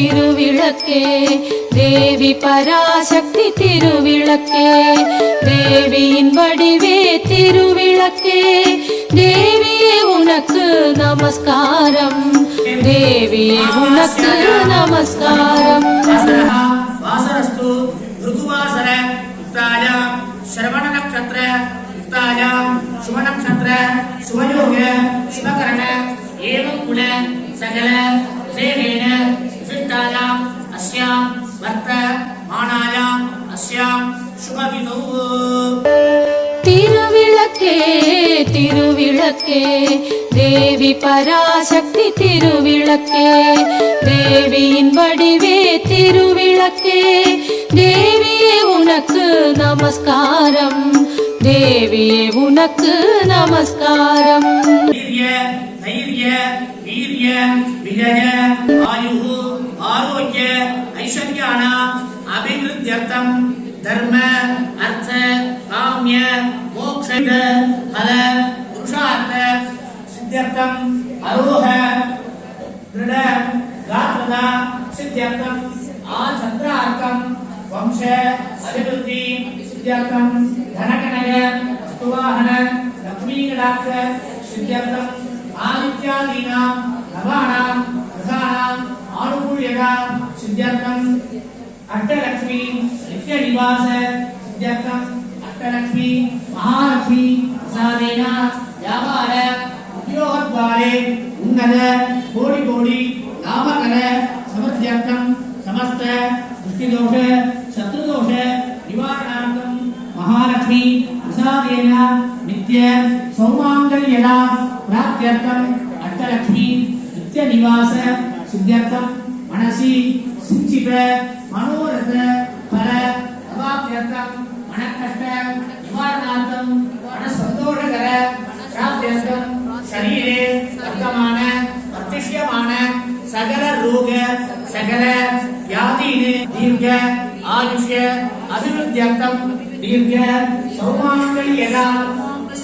திருவிளக்கே தேவி பராசக்தி திருவிளக்கே தேவியின் வடிவே திருவிளக்கே தேவியே உனக்கு நமஸ்காரம் தேவியே உனக்கு நமஸ்காரம் வாசரஸ்து ருதுவாசர யுக்தாயாம் ஸ்ரவண நக்ஷத்ர யுக்தாயாம் சுப நக்ஷத்ர சுபயோக சுபகரண ஏவம் குல சகல தேவேன விசிஷ்டாயாம் அஸ்யாம் வர்த்த மானாயாம் அஸ்யாம் சுபவிதோ திருவிளக்கே திருவிளக்கே தேவி பராசக்தி திருவிளக்கே தேவியின் வடிவே திருவிளக்கே தேவியே உனக்கு நமஸ்காரம் தேவியே உனக்கு நமஸ்காரம் வீர்ய தைர்ய வீர்ய விஜய ஆயுः ஆரோக்கிய ஐஸ்வர்யாணாம் அபிவிருத்தியர்த்தம் தர்ம அர்த்த காம்ய மோக்ஷ பல புருஷார்த்த சித்தியர்த்தம் அரோக திருட காத்ரதா சித்தியர்த்தம் ஆசந்திரார்த்தம் வம்ச அபிவிருத்தி சித்தியர்த்தம் தனகனக வஸ்துவாஹன லக்ஷ்மீகடாட்ச சித்தியர்த்தம் ஆதித்யாதீனாம் நவானாம் பிரதானாம் ஆனுகூல்யகா சித்தியர்த்தம் அஷ்டலக்ஷ்மி நித்ய நிவாச சித்தியர்த்தம் அஷ்டலக்ஷ்மி மகாலக்ஷ்மி பிரசாதேன வியாபார உத்தியோகத்வாரே உன்னத கோடி கோடி லாபகர சமர்த்தியர்த்தம் சமஸ்த துஷ்டிதோஷ சத்ருதோஷ நிவாரணார்த்தம் மகாலக்ஷ்மி பிரசாதேன நித்ய சௌமாங்கல்யலா பிராப்தியர்த்தம் அஷ்டலக்ஷ்மி நித்ய நிவாச சித்தியர்த்தம் மனசி சிஞ்சித மனோரத பல அவாப்தியர்த்தம் மனக்கஷ்ட நிவாரணார்த்தம் மனசந்தோஷகர பிராப்தியர்த்தம் சரீரே வர்த்தமான வர்த்திஷ்யமான சகல ரோக சகல வியாதீனே தீர்க்க ஆயுஷ்ய அபிவிருத்தியர்த்தம் தீர்க்க சௌமாங்கல்யலா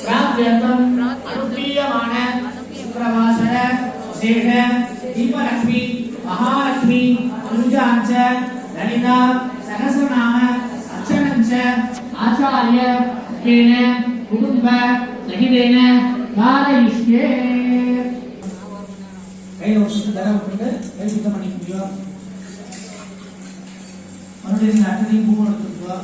பிராப்தியர்த்தம் அனுகூல்யமான சுக்கிரவாசர சேஷ தீபலக்ஷ்மி மகாலக்ஷ்மி அனுஜாஞ்ச லலிதா சகஸ்ரநாம அர்ச்சனஞ்ச ஆச்சாரிய கேன குடும்ப சகிதேன காரயிஷ்யே கையில ஒரு சுத்த தர விட்டு கை சுத்தம் பண்ணிக்கோ மறுபடியும் அர்த்தத்தையும் பூ எடுத்துக்கோ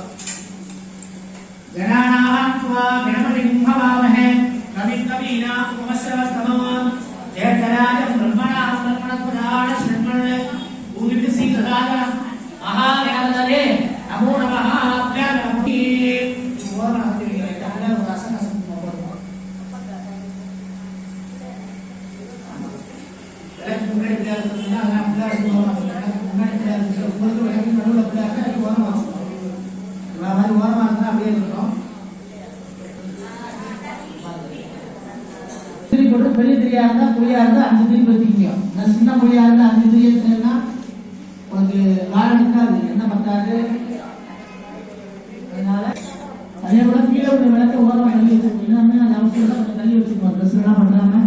கணானாம் துவா கணபதிம் பவாமஹே கவிம் கவீனாம் உபமஸ்ரவஸ்தமம் ஜெயகராஜ பிரம்மணாம் பிரம்மணத்வராண ஸ்ரம்மண பூமிக்கு சீதராஜ மகாகணபதே நமோ நமः அப்யானமி ஓரணாதி கண்ண வாசன சம்பவம் எனக்கு முன்னாடி பிள்ளையா நான் பிள்ளையா முன்னாடி பிள்ளையா உங்களுக்கு எனக்கு நடுவுல பிள்ளையா எனக்கு ஓரம் வாசம் நான் மாதிரி ஓரமா இருந்தா அப்படியே இருக்கணும் பெரிய திரியா இருந்தா புளியா இருந்தா 5 திரி பத்திக்கணும் நான் சின்ன புளியா இருந்தா 5 திரி எடுத்தேன்னா உனக்கு காலம் இருக்காது என்ன பத்தாது அதனால அதே போல கீழே உள்ள விளக்க ஓரமா தள்ளி வச்சுக்கணும் அந்த அவசியம் கொஞ்சம் தள்ளி வச்சுக்கணும் ட்ரெஸ் எல்லாம் பண்றாம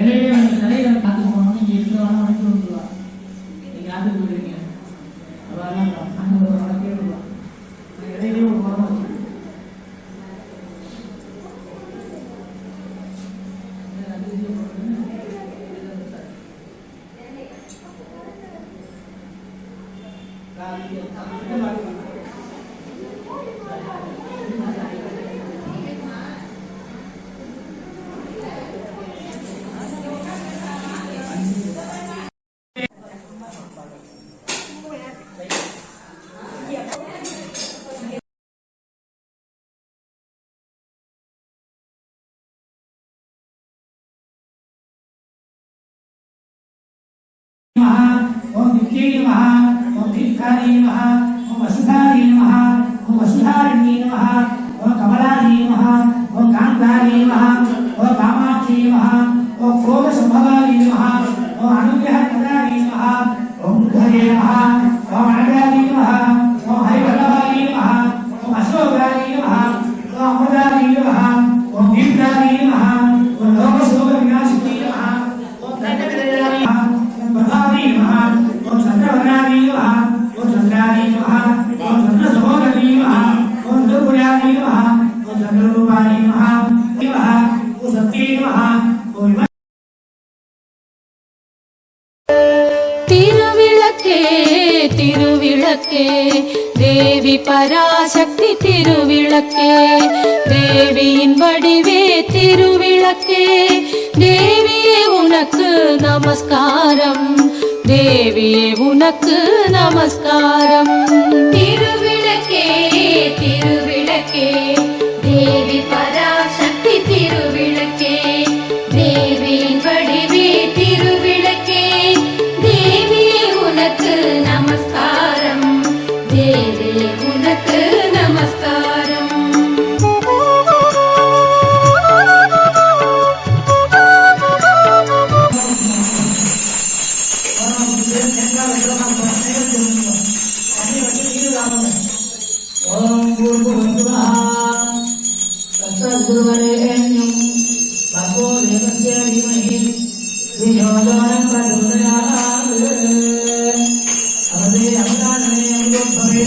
இடையிலே வந்து தலையில காத்து போகணும் நீங்க எங்க வேணா வந்து வந்துருவா நீங்க ஆத்துக்கு போயிருக்கீங்க அதெல்லாம் அந்த ஒரு வழக்கே விடுவா இடையிலே ஒரு ஓரமா வச்சுக்கணும் ओम दिक्खे नमः ओम दीर्घाय नमः ओम वसुधाय नमः ओम वसुधारिण्ये नमः ओम कमलाय नमः ओम कांताय नमः ओम कामाक्षी नमः ओम क्रोध संभवाय नमः ओम अनुग्रह प्रदाय नमः ओम बुद्धये नमः ओम अनगाय नमः ओम हरिवल्लभाय नमः ओम अशोकाय नमः ओम अमृताय नमः ओम दीप्ताय नमः ओम लोकशोक विनाशिने नमः ओम धन्यविदयाय नमः ओम प्रभावे नमः ओम चंद्रवदनाय திருவிளக்கே தேவி பராசக்தி திருவிளக்கே தேவியின் வடிவே திருவிளக்கே தேவியே உனக்கு நமஸ்காரம் தேவியே உனக்கு நமஸ்காரம் திருவிளக்கே திருவிளக்கே தேவி பராசக்தி திருவிளக்கே தேவியின் வடிவே திருவிளக்கே தேவியே உனக்கு நமஸ்காரம் தேவியே உனக்கு நமஸ்காரம் ஓம் பூர்வசுவஹ தத்சத்குருவரேண்யம் பகவோ தேவஸ்ய தீமஹி धियो यो न प्रचोदयात् अवदे अवदानमे अवदोद्भवे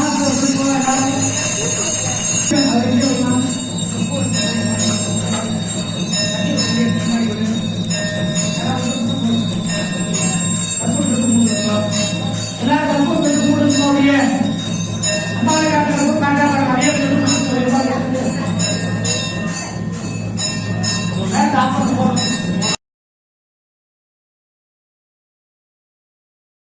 Gracias.